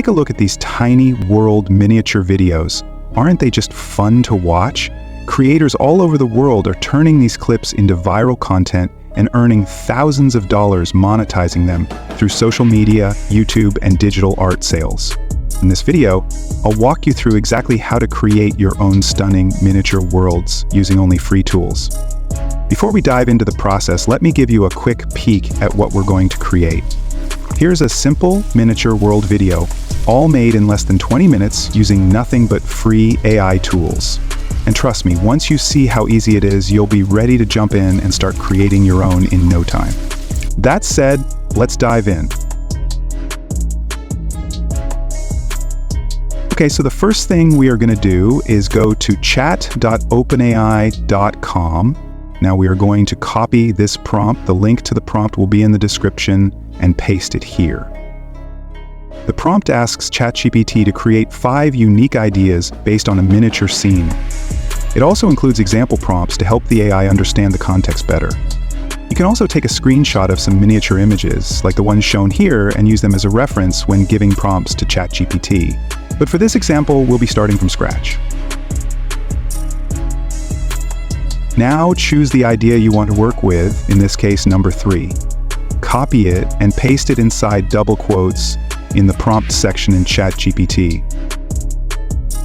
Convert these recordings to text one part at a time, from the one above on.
take a look at these tiny world miniature videos. Aren't they just fun to watch? Creators all over the world are turning these clips into viral content and earning thousands of dollars monetizing them through social media, YouTube, and digital art sales. In this video, I'll walk you through exactly how to create your own stunning miniature worlds using only free tools. Before we dive into the process, let me give you a quick peek at what we're going to create. Here's a simple miniature world video, all made in less than 20 minutes using nothing but free AI tools. And trust me, once you see how easy it is, you'll be ready to jump in and start creating your own in no time. That said, let's dive in. Okay, so the first thing we are going to do is go to chat.openai.com. Now we are going to copy this prompt. The link to the prompt will be in the description, and paste it here. The prompt asks ChatGPT to create 5 unique ideas based on a miniature scene. It also includes example prompts to help the AI understand the context better. You can also take a screenshot of some miniature images, like the ones shown here, and use them as a reference when giving prompts to ChatGPT. But for this example, we'll be starting from scratch. Now choose the idea you want to work with, in this case number 3. Copy it and paste it inside double quotes in the prompt section in ChatGPT.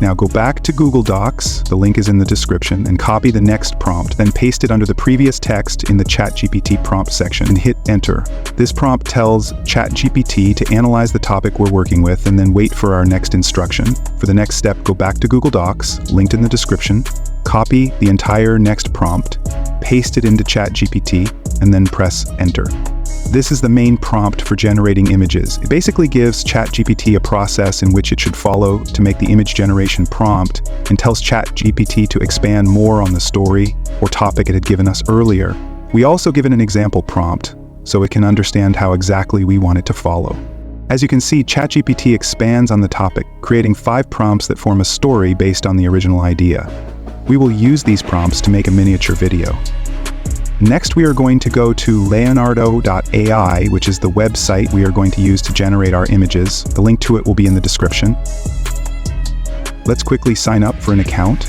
Now go back to Google Docs, the link is in the description, and copy the next prompt, then paste it under the previous text in the ChatGPT prompt section and hit enter. This prompt tells ChatGPT to analyze the topic we're working with and then wait for our next instruction. For the next step, go back to Google Docs, linked in the description, copy the entire next prompt, paste it into ChatGPT, and then press enter. This is the main prompt for generating images. It basically gives ChatGPT a process in which it should follow to make the image generation prompt, and tells ChatGPT to expand more on the story or topic it had given us earlier. We also give it an example prompt, so it can understand how exactly we want it to follow. As you can see, ChatGPT expands on the topic, creating 5 prompts that form a story based on the original idea. We will use these prompts to make a miniature video. Next, we are going to go to leonardo.ai, which is the website we are going to use to generate our images. The link to it will be in the description. Let's quickly sign up for an account.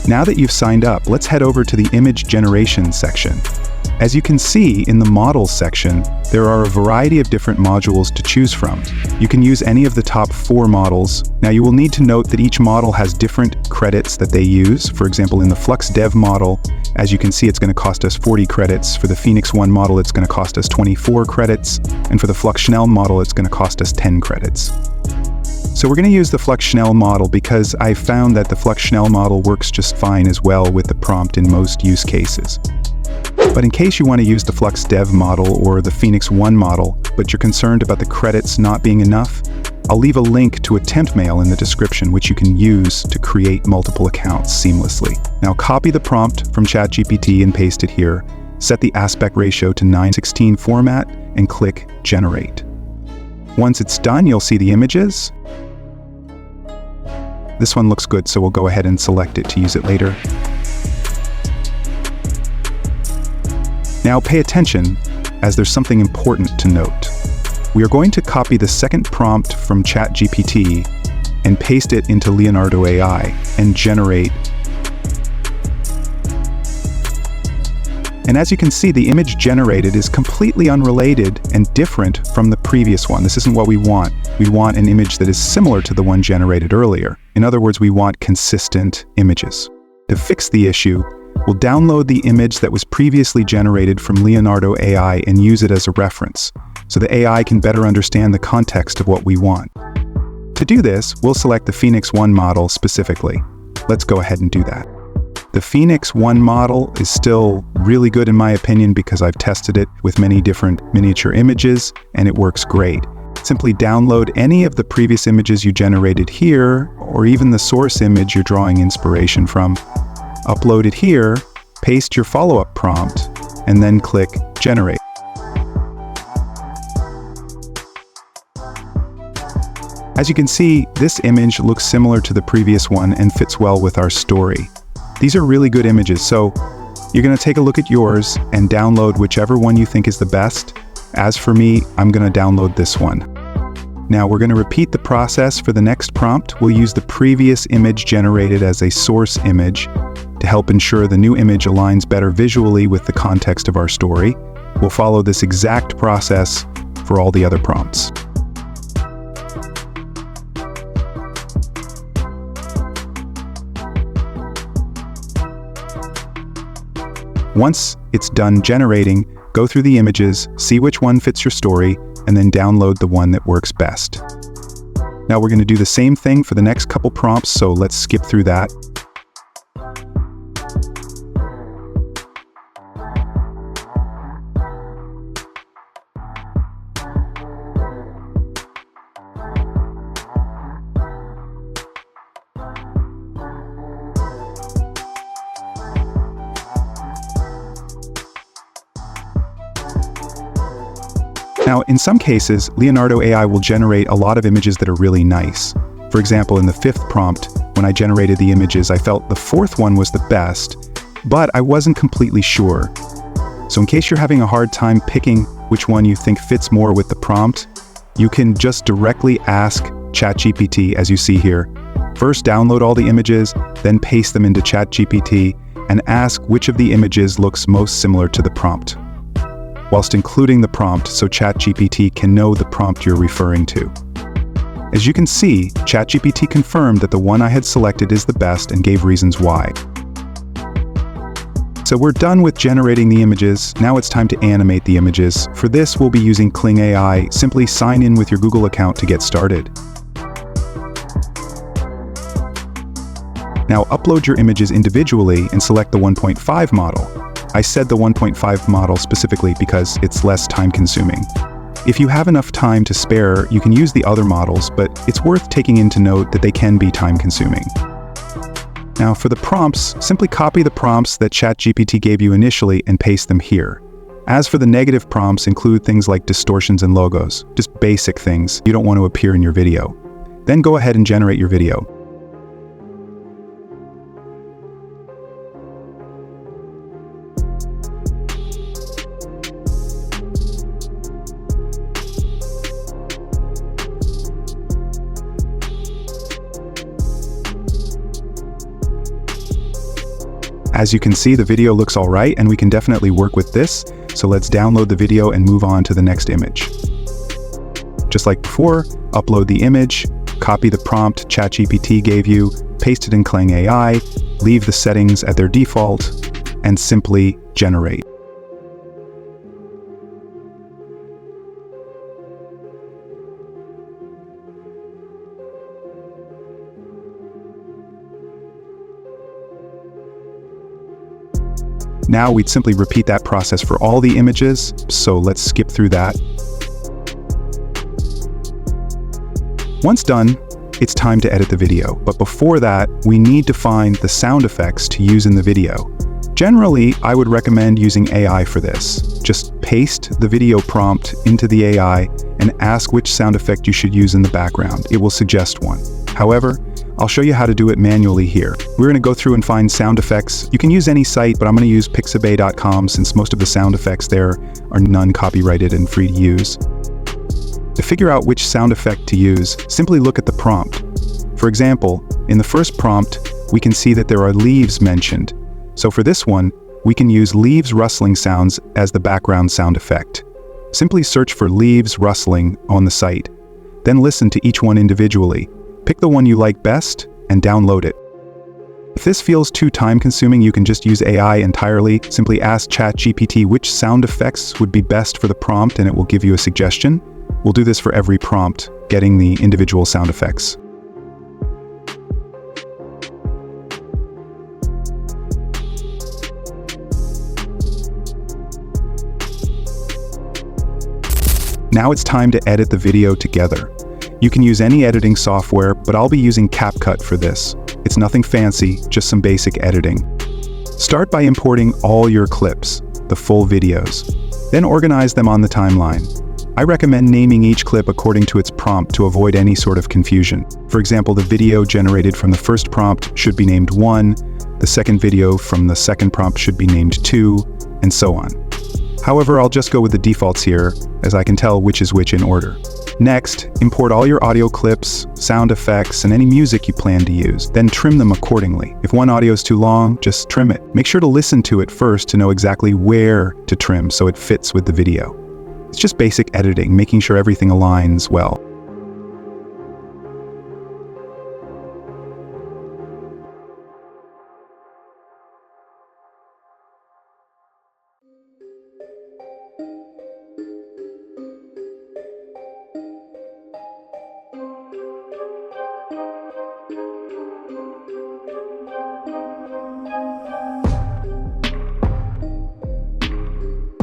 Now that you've signed up, let's head over to the image generation section. As you can see in the models section, there are a variety of different modules to choose from. You can use any of the top 4 models. Now you will need to note that each model has different credits that they use. For example, in the Flux Dev model, as you can see, it's going to cost us 40 credits. For the Phoenix One model, it's going to cost us 24 credits. And for the Flux Schnell model, it's going to cost us 10 credits. So we're going to use the Flux Schnell model because I found that the Flux Schnell model works just fine as well with the prompt in most use cases. But in case you want to use the Flux Dev model or the Phoenix One model, but you're concerned about the credits not being enough, I'll leave a link to a temp mail in the description which you can use to create multiple accounts seamlessly. Now copy the prompt from ChatGPT and paste it here, set the aspect ratio to 9:16 format, and click Generate. Once it's done, you'll see the images. This one looks good, so we'll go ahead and select it to use it later. Now pay attention, as there's something important to note. We are going to copy the second prompt from ChatGPT and paste it into Leonardo AI and generate. And as you can see, the image generated is completely unrelated and different from the previous one. This isn't what we want. We want an image that is similar to the one generated earlier. In other words, we want consistent images. To fix the issue, we'll download the image that was previously generated from Leonardo AI and use it as a reference, so the AI can better understand the context of what we want. To do this, we'll select the Phoenix One model specifically. Let's go ahead and do that. The Phoenix One model is still really good in my opinion because I've tested it with many different miniature images and it works great. Simply download any of the previous images you generated here, or even the source image you're drawing inspiration from. Upload it here, paste your follow-up prompt, and then click Generate. As you can see, this image looks similar to the previous one and fits well with our story. These are really good images, so you're going to take a look at yours and download whichever one you think is the best, As for me, I'm going to download this one. Now we're going to repeat the process for the next prompt. We'll use the previous image generated as a source image to help ensure the new image aligns better visually with the context of our story. We'll follow this exact process for all the other prompts. Once it's done generating, go through the images, see which one fits your story, and then download the one that works best. Now we're going to do the same thing for the next couple prompts, so let's skip through that. Now, in some cases, Leonardo AI will generate a lot of images that are really nice. For example, in the 5th prompt, when I generated the images, I felt the 4th one was the best, but I wasn't completely sure. So in case you're having a hard time picking which one you think fits more with the prompt, you can just directly ask ChatGPT, as you see here. First, download all the images, then paste them into ChatGPT, and ask which of the images looks most similar to the prompt, whilst including the prompt so ChatGPT can know the prompt you're referring to. As you can see, ChatGPT confirmed that the one I had selected is the best and gave reasons why. So we're done with generating the images. Now it's time to animate the images. For this, we'll be using Kling AI. Simply sign in with your Google account to get started. Now upload your images individually and select the 1.5 model. I said the 1.5 model specifically because it's less time-consuming. If you have enough time to spare, you can use the other models, but it's worth taking into note that they can be time-consuming. Now for the prompts, simply copy the prompts that ChatGPT gave you initially and paste them here. As for the negative prompts, include things like distortions and logos, just basic things you don't want to appear in your video. Then go ahead and generate your video. As you can see, the video looks all right, and we can definitely work with this. So let's download the video and move on to the next image. Just like before, upload the image, copy the prompt ChatGPT gave you, paste it in Kling AI, leave the settings at their default, and simply generate. Now we'd simply repeat that process for all the images, so let's skip through that. Once done, it's time to edit the video, but before that, we need to find the sound effects to use in the video. Generally, I would recommend using AI for this. Just paste the video prompt into the AI and ask which sound effect you should use in the background. It will suggest one. However, I'll show you how to do it manually here. We're going to go through and find sound effects. You can use any site, but I'm going to use Pixabay.com since most of the sound effects there are non-copyrighted and free to use. To figure out which sound effect to use, simply look at the prompt. For example, in the first prompt, we can see that there are leaves mentioned. So for this one, we can use leaves rustling sounds as the background sound effect. Simply search for leaves rustling on the site. Then listen to each one individually. Pick the one you like best and download it. If this feels too time-consuming, you can just use AI entirely. Simply ask ChatGPT which sound effects would be best for the prompt and it will give you a suggestion. We'll do this for every prompt, getting the individual sound effects. Now it's time to edit the video together. You can use any editing software, but I'll be using CapCut for this. It's nothing fancy, just some basic editing. Start by importing all your clips, the full videos. Then organize them on the timeline. I recommend naming each clip according to its prompt to avoid any sort of confusion. For example, the video generated from the first prompt should be named 1, the second video from the second prompt should be named 2, and so on. However, I'll just go with the defaults here, as I can tell which is which in order. Next, import all your audio clips, sound effects, and any music you plan to use. Then trim them accordingly. If one audio is too long, just trim it. Make sure to listen to it first to know exactly where to trim so it fits with the video. It's just basic editing, making sure everything aligns well.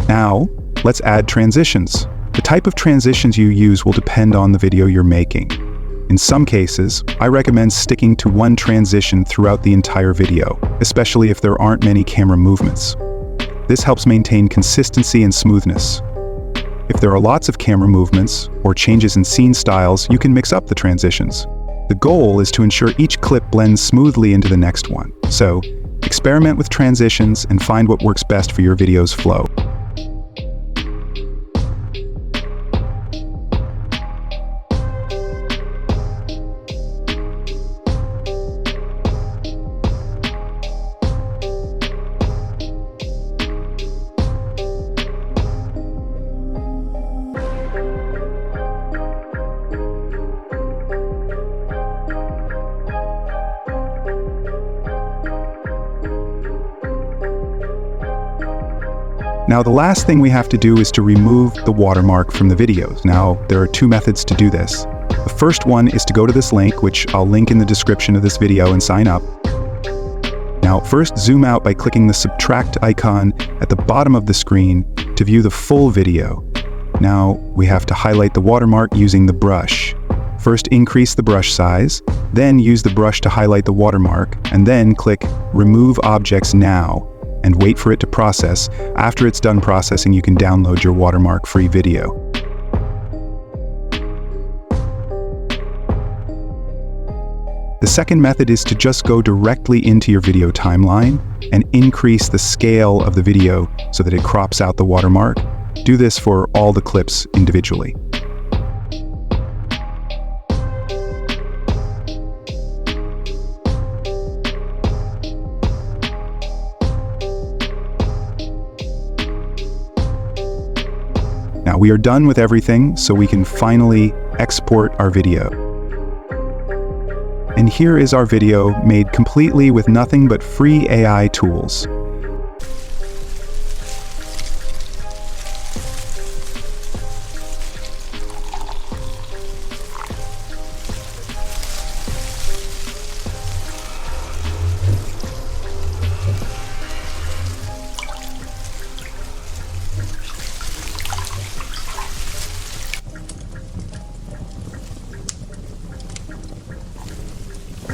Now, let's add transitions. The type of transitions you use will depend on the video you're making. In some cases, I recommend sticking to one transition throughout the entire video, especially if there aren't many camera movements. This helps maintain consistency and smoothness. If there are lots of camera movements or changes in scene styles, you can mix up the transitions. The goal is to ensure each clip blends smoothly into the next one. So, experiment with transitions and find what works best for your video's flow. Now, the last thing we have to do is to remove the watermark from the videos. Now, there are two methods to do this. The first one is to go to this link, which I'll link in the description of this video, and sign up. Now, first zoom out by clicking the subtract icon at the bottom of the screen to view the full video. Now, we have to highlight the watermark using the brush. First, increase the brush size, then use the brush to highlight the watermark, and then click Remove Objects Now, and wait for it to process. After it's done processing, you can download your watermark-free video. The second method is to just go directly into your video timeline and increase the scale of the video so that it crops out the watermark. Do this for all the clips individually. Now we are done with everything, so we can finally export our video. And here is our video made completely with nothing but free AI tools.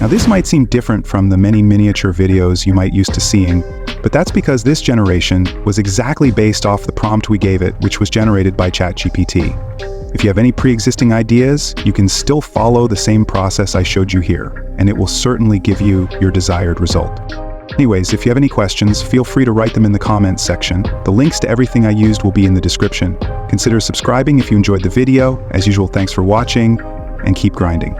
Now this might seem different from the many miniature videos you might used to seeing, but that's because this generation was exactly based off the prompt we gave it, which was generated by ChatGPT. If you have any pre-existing ideas, you can still follow the same process I showed you here, and it will certainly give you your desired result. Anyways, if you have any questions, feel free to write them in the comments section. The links to everything I used will be in the description. Consider subscribing if you enjoyed the video. As usual, thanks for watching, and keep grinding.